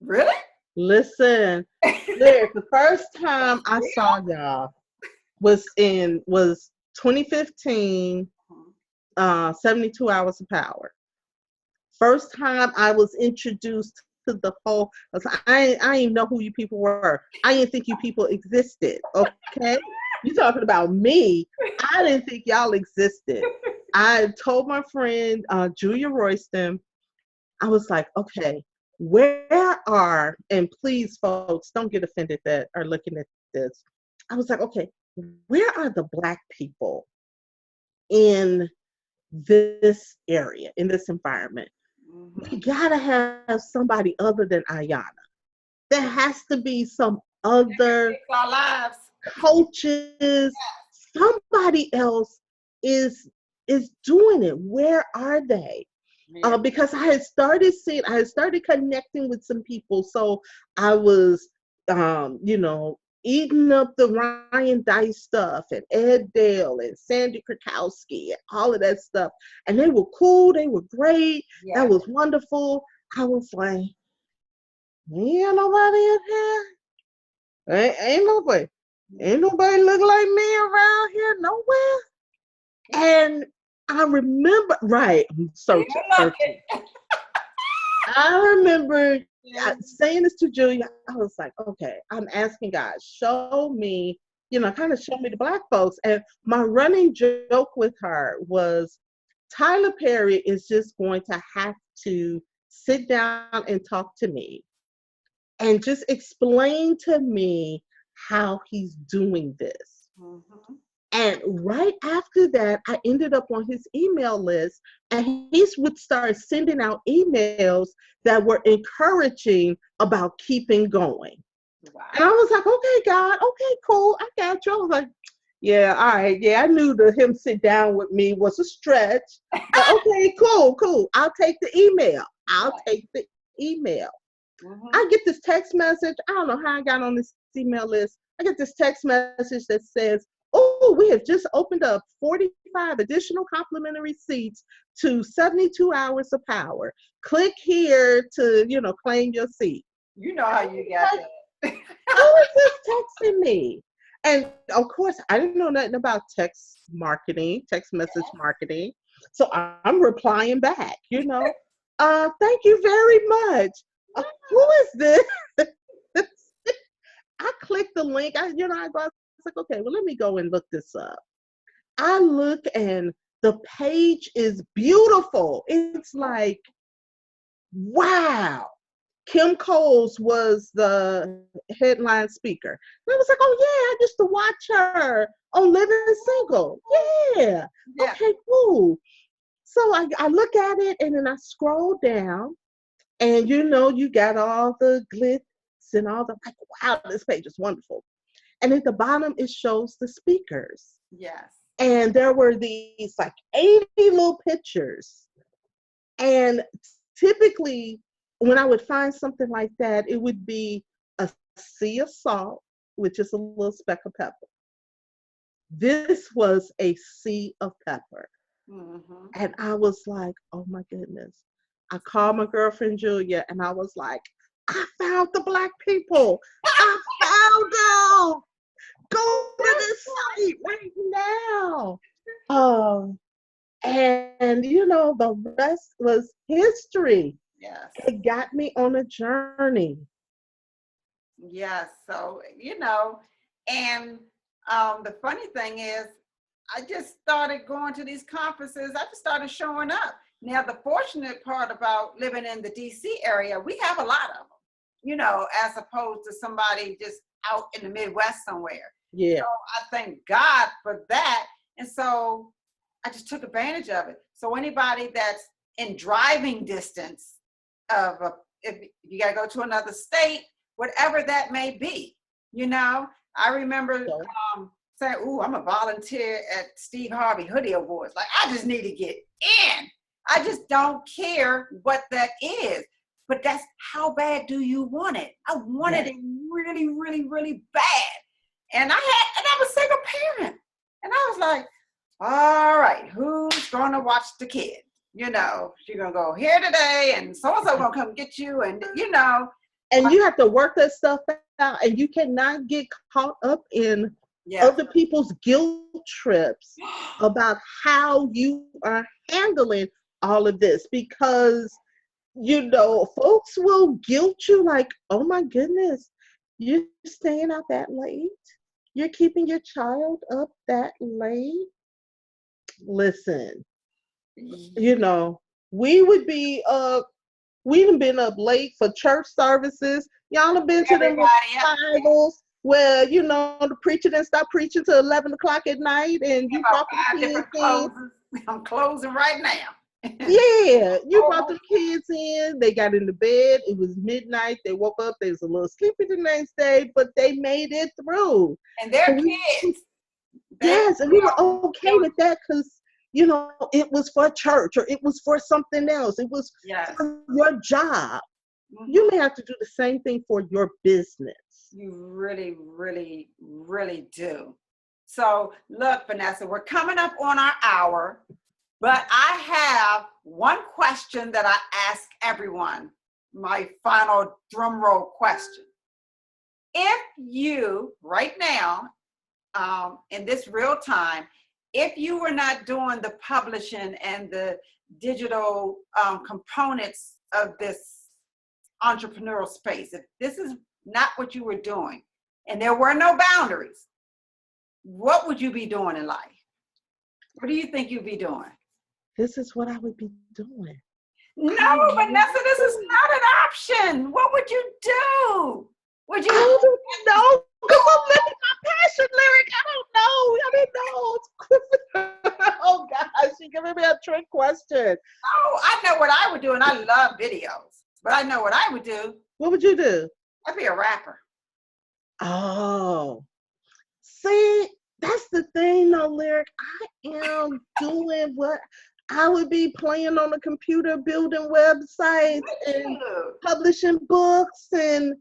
really? Listen, the first time I saw y'all was 2015, 72 Hours of Power. First time I was introduced to the whole, I didn't even know who you people were. I didn't think you people existed, okay? You're talking about me. I didn't think y'all existed. I told my friend, Julia Royston, I was like, okay, and please folks, don't get offended that are looking at this. I was like, okay, where are the Black people in this area, in this environment? We gotta have somebody other than Ayanna. There has to be some other coaches. Somebody else is doing it. Where are they? Yeah. Because I had started connecting with some people. So I was, eating up the Ryan Dice stuff and Ed Dale and Sandy Krakowski and all of that stuff. And they were cool. They were great. Yeah. That was wonderful. I was like, ain't nobody in here. Ain't nobody. Ain't nobody look like me around here nowhere. And I remember, I'm searching. I remember saying this to Julia. I was like, okay, I'm asking God, show me the Black folks. And my running joke with her was, Tyler Perry is just going to have to sit down and talk to me and just explain to me how he's doing this. Mm-hmm. And right after that, I ended up on his email list, and he would start sending out emails that were encouraging about keeping going. Wow. And I was like, okay, God, okay, cool, I got you. I was like, yeah, all right, yeah, I knew that him sit down with me was a stretch. But okay, cool. I'll take the email. Mm-hmm. I get this text message. I don't know how I got on this email list. I get this text message that says, oh, we have just opened up 45 additional complimentary seats to 72 Hours of Power. Click here to, claim your seat. You know how you got that. Who is this texting me? And of course, I didn't know nothing about text message marketing. So I'm replying back, thank you very much. Who is this? I clicked the link. I go, like, okay, well, let me go and look this up. I look and the page is beautiful. It's like, wow. Kim Coles was the headline speaker. And I was like, oh yeah, I used to watch her on Living Single. Yeah. Okay, cool. So I look at it and then I scroll down and you got all the glitz and all the, like, wow, this page is wonderful. And at the bottom, it shows the speakers. Yes. And there were these like 80 little pictures. And typically, when I would find something like that, it would be a sea of salt with just a little speck of pepper. This was a sea of pepper. Mm-hmm. And I was like, oh my goodness. I called my girlfriend Julia and I was like, I found the black people. I found them. Go to this site right now. Um, and the rest was history. Yes. It got me on a journey. Yes. So, and the funny thing is, I just started going to these conferences. I just started showing up. Now, the fortunate part about living in the DC area, we have a lot of them, as opposed to somebody just out in the Midwest somewhere. Yeah. So I thank God for that. And so I just took advantage of it. So anybody that's in driving distance of if you got to go to another state, whatever that may be, I remember saying, "Ooh, I'm a volunteer at Steve Harvey Hoodie Awards. Like, I just need to get in. I just don't care what that is." But that's how bad do you want it? I wanted it really, really, really bad. And I was a single parent. And I was like, all right, who's gonna watch the kid? She's gonna go here today and so-and-so gonna come get you. And And you have to work that stuff out, and you cannot get caught up in other people's guilt trips about how you are handling all of this, because folks will guilt you like, oh my goodness, you're staying out that late, you're keeping your child up that late. Listen, we would be we done been up late for church services. Y'all have been to them revivals where, the preacher didn't stop preaching till 11 o'clock at night, and you brought the kids in. I'm closing right now. Yeah, you brought the kids in. They got into bed. It was midnight. They woke up. They was a little sleepy the next day, but they made it through. And they're kids. Yes, and we were okay with that because, it was for church or it was for something else. It was for your job. Mm-hmm. You may have to do the same thing for your business. You really, really, really do. So look, Vanessa, we're coming up on our hour, but I have one question that I ask everyone, my final drum roll question. If you, right now, in this real time, if you were not doing the publishing and the digital components of this entrepreneurial space, if this is not what you were doing and there were no boundaries, what would you be doing in life? What do you think you'd be doing? This is what I would be doing. No, Vanessa, this is not an option. What would you do? Would you? I don't know, because I'm living my passion, Lyric. I don't know. Oh gosh, you're giving me a trick question. Oh, I know what I would do, and I love videos. But I know what I would do. What would you do? I'd be a rapper. Oh, see, that's the thing, though, Lyric. I am doing what I would be playing on the computer, building websites and publishing books, and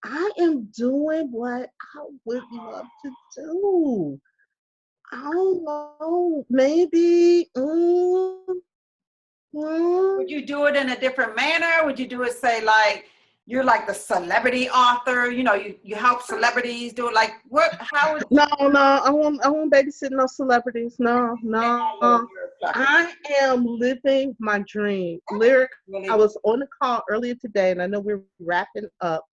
I am doing what I would love to do. I don't know, maybe. Would you do it in a different manner? Would you do it, say, like, you're like the celebrity author, you help celebrities do it, like what, how is No, I won't babysit no celebrities. No. I am living my dream. Lyric, I was on the call earlier today, and I know we're wrapping up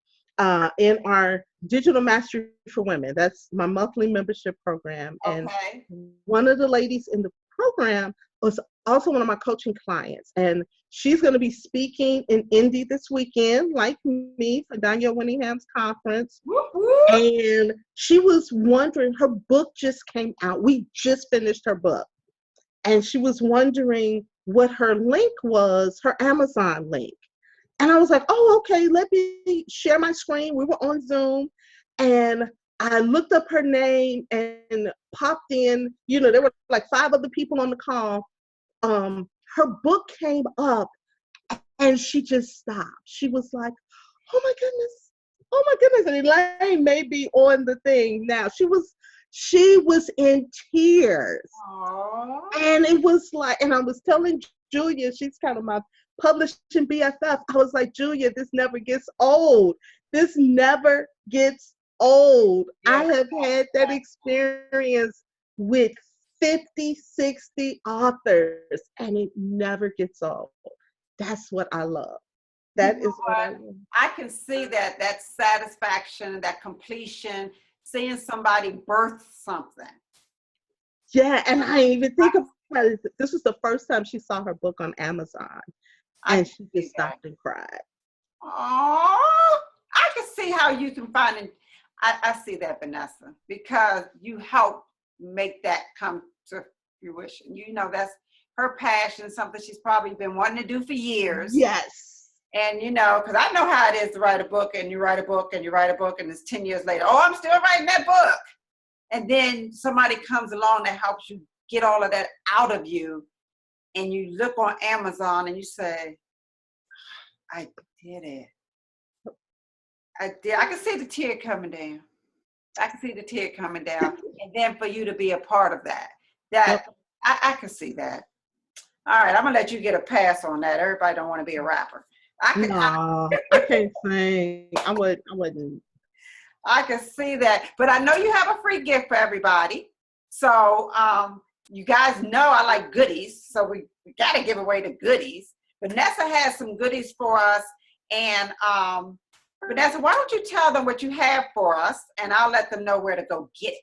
in our Digital Mastery for Women. That's my monthly membership program. And one of the ladies in the program was also one of my coaching clients, and she's going to be speaking in Indy this weekend, like me, for Danielle Winningham's conference. And she was wondering, her book just came out. We just finished her book. And she was wondering what her link was, her Amazon link. And I was like, oh, okay, let me share my screen. We were on Zoom. And I looked up her name and popped in. There were like 5 other people on the call. Her book came up and she just stopped. She was like, oh my goodness. Oh my goodness. And Elaine may be on the thing now. She was in tears. Aww. And it was like, and I was telling Julia, she's kind of my publishing BFF. I was like, Julia, this never gets old. This never gets old. I have had that experience with 50, 60 authors, and it never gets old. That's what I love. That is what I love. I can see that satisfaction, that completion, seeing somebody birth something. Yeah, and I didn't even think about it. This was the first time she saw her book on Amazon, and she just stopped and cried. Oh, I can see how you can find it. I see that, Vanessa, because you help make that come to fruition. That's her passion, something she's probably been wanting to do for years. Yes. And, because I know how it is to write a book, and you write a book, and you write a book, and it's 10 years later, oh, I'm still writing that book. And then somebody comes along that helps you get all of that out of you. And you look on Amazon and you say, I did it. I did. I can see the tear coming down. And then for you to be a part of that, I can see that. All right, I'm gonna let you get a pass on that. Everybody don't want to be a rapper. I can't sing. I wouldn't. I can see that, but I know you have a free gift for everybody. So you guys know I like goodies, so we got to give away the goodies. Vanessa has some goodies for us, and Vanessa, why don't you tell them what you have for us, and I'll let them know where to go get it.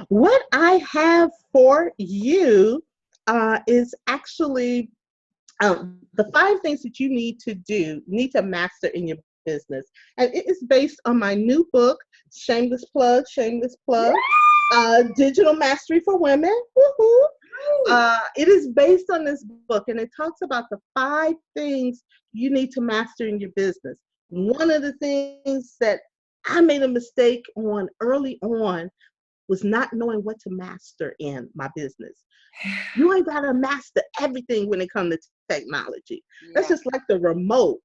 What I have for you is actually the 5 things that you need to master in your business. And it is based on my new book, shameless plug, Digital Mastery for Women. Woohoo! It is based on this book, and it talks about the 5 things you need to master in your business. One of the things that I made a mistake on early on was not knowing what to master in my business. You ain't got to master everything when it comes to technology. Yeah. That's just like the remote.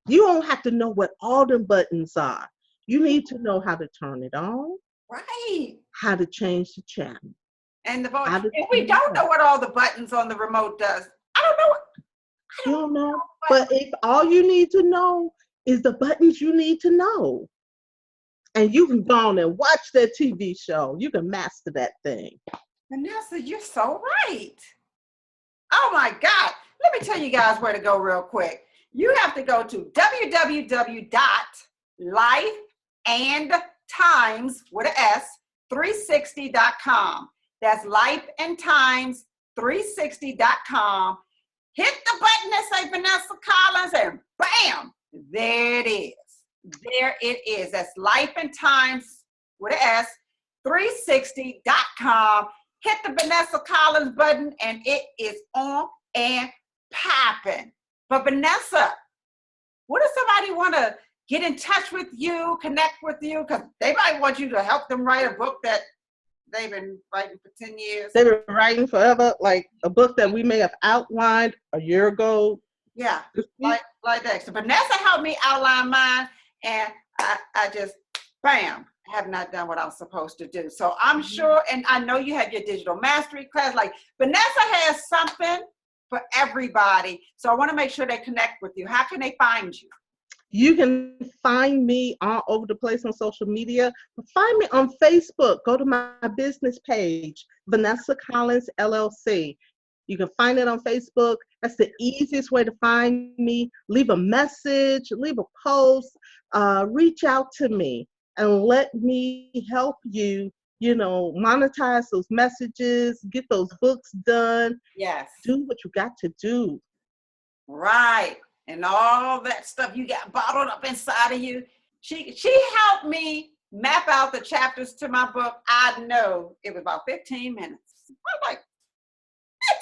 You don't have to know what all the buttons are. You need to know how to turn it on. Right. How to change the channel. And the voice. If we don't know what all the buttons on the remote does, I don't know. You don't know. But if all you need to know is the buttons you need to know. And you can go on and watch that TV show. You can master that thing. Vanessa, you're so right. Oh my God. Let me tell you guys where to go real quick. You have to go to www.lifeandtimes360.com. That's lifeandtimes360.com. Hit the button that says Vanessa Collins, and bam, there it is. There it is. That's lifeandtimes360.com. Hit the Vanessa Collins button, and it is on and popping. But Vanessa, what if somebody want to get in touch with you, connect with you? Because they might want you to help them write a book that they've been writing for 10 years. They've been writing forever, like a book that we may have outlined a year ago. Yeah, like that. So Vanessa helped me outline mine, and I just, bam, have not done what I was supposed to do. So I'm sure, and I know you have your digital mastery class. Like Vanessa has something for everybody. So I want to make sure they connect with you. How can they find you? You can find me all over the place on social media. Find me on Facebook. Go to my business page, Vanessa Collins LLC. You can find it on Facebook. That's the easiest way to find me. Leave a message, leave a post, reach out to me, and let me help you, monetize those messages, get those books done. Yes. Do what you got to do. Right. And all that stuff you got bottled up inside of you. She helped me map out the chapters to my book. I know it was about 15 minutes. I was like,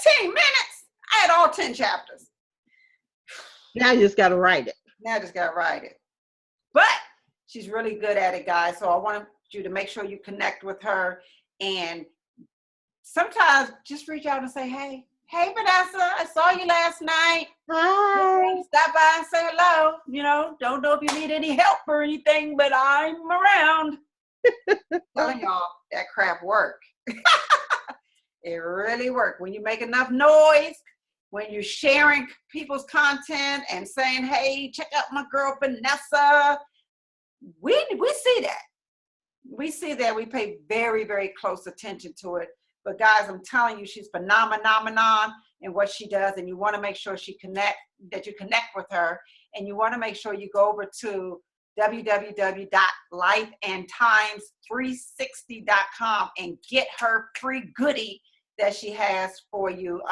15 minutes? I had all 10 chapters. Now you just got to write it. But She's really good at it, guys. So I want you to make sure you connect with her, and sometimes just reach out and say, hey, Vanessa, I saw you last night. Hi. Stop by and say hello. You know, don't know if you need any help or anything, but I'm around. Telling y'all, that crap work. It really worked. When you make enough noise, when you're sharing people's content and saying, hey, check out my girl Vanessa, we see that. We see that. We pay very, very close attention to it. But guys, I'm telling you, she's phenomenon in what she does, and you want to make sure you connect with her, and you want to make sure you go over to www.lifeandtimes360.com and get her free goodie that she has for you.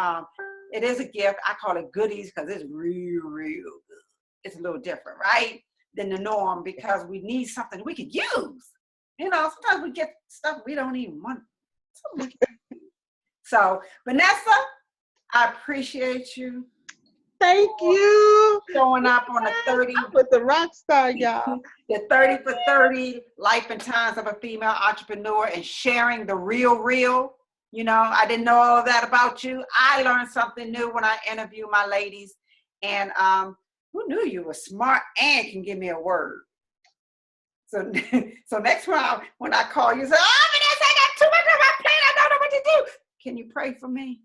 It is a gift. I call it goodies because it's real good. It's a little different, right, than the norm, because we need something we could use. You know, sometimes we get stuff we don't even want. So, Vanessa, I appreciate you. Thank you. Showing up on the 30. I'm with the Rockstar, y'all. The 30 for 30 life and times of a female entrepreneur, and sharing the real. You know, I didn't know all of that about you. I learned something new when I interview my ladies. And who knew you were smart and can give me a word? So next time when I call you, say, oh, Vanessa, I got too much on my plate. I don't know what to do. Can you pray for me?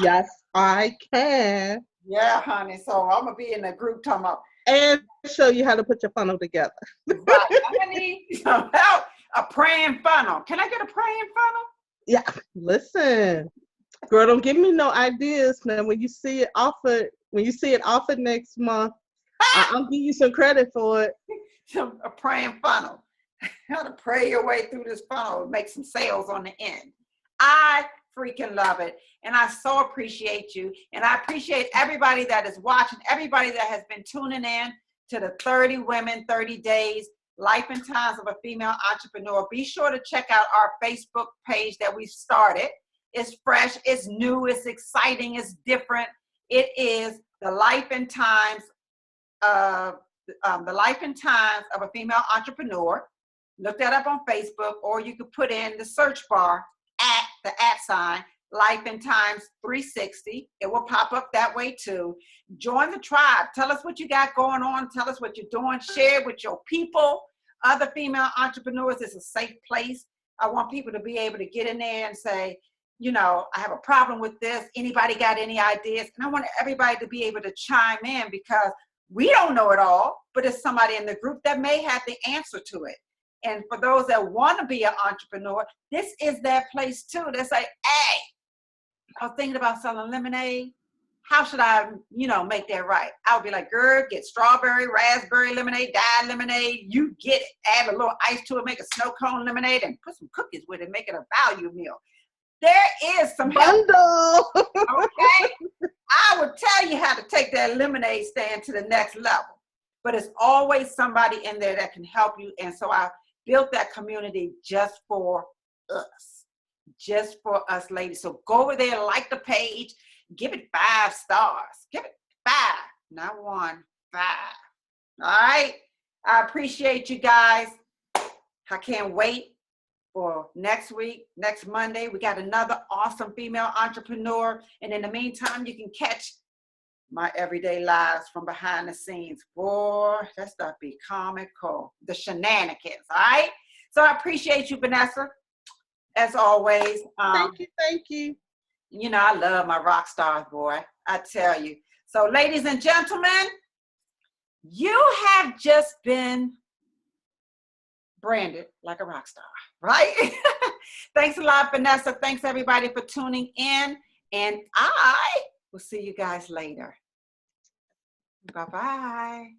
Yes, I can. Yeah, honey. So I'm going to be in the group talking about. And show you how to put your funnel together. Right. I need some help. A praying funnel. Can I get a praying funnel? Yeah, listen. Girl, don't give me no ideas. Now, when you see it offered next month, I'll give you some credit for it. A praying funnel. How to pray your way through this funnel, make some sales on the end. I freaking love it. And I so appreciate you. And I appreciate everybody that is watching, everybody that has been tuning in to the 30 Women, 30 Days, Life and Times of a Female Entrepreneur. Be sure to check out our Facebook page that we started. It's fresh, it's new, it's exciting, it's different. It is the Life and Times of a Female Entrepreneur. Look that up on Facebook, or you could put in the search bar at the @ Life and Times 360. It will pop up that way too. Join the tribe. Tell us what you got going on. Tell us what you're doing. Share it with your people, other female entrepreneurs. It's a safe place. I want people to be able to get in there and say, you know, I have a problem with this. Anybody got any ideas? And I want everybody to be able to chime in, because we don't know it all, but it's somebody in the group that may have the answer to it. And for those that want to be an entrepreneur, this is that place too. They say, hey, I was thinking about selling lemonade. How should I, make that right? I would be like, girl, get strawberry, raspberry lemonade, dyed lemonade. You get it. Add a little ice to it, make a snow cone lemonade, and put some cookies with it, make it a value meal. There is some bundle. Okay. I would tell you how to take that lemonade stand to the next level. But it's always somebody in there that can help you. And so I built that community just for us ladies. So go over there, like the page, give it 5 stars. Give it 5, not 1, 5. All right. I appreciate you guys. I can't wait for next week, next Monday. We got another awesome female entrepreneur. And in the meantime, you can catch my everyday lives from behind the scenes. Boy, that stuff be comical. The shenanigans, all right? So I appreciate you, Vanessa, as always. Thank you. You know, I love my rock stars, boy. I tell you. So, ladies and gentlemen, you have just been branded like a rock star, right? Thanks a lot, Vanessa. Thanks, everybody, for tuning in. And I will see you guys later. Bye-bye.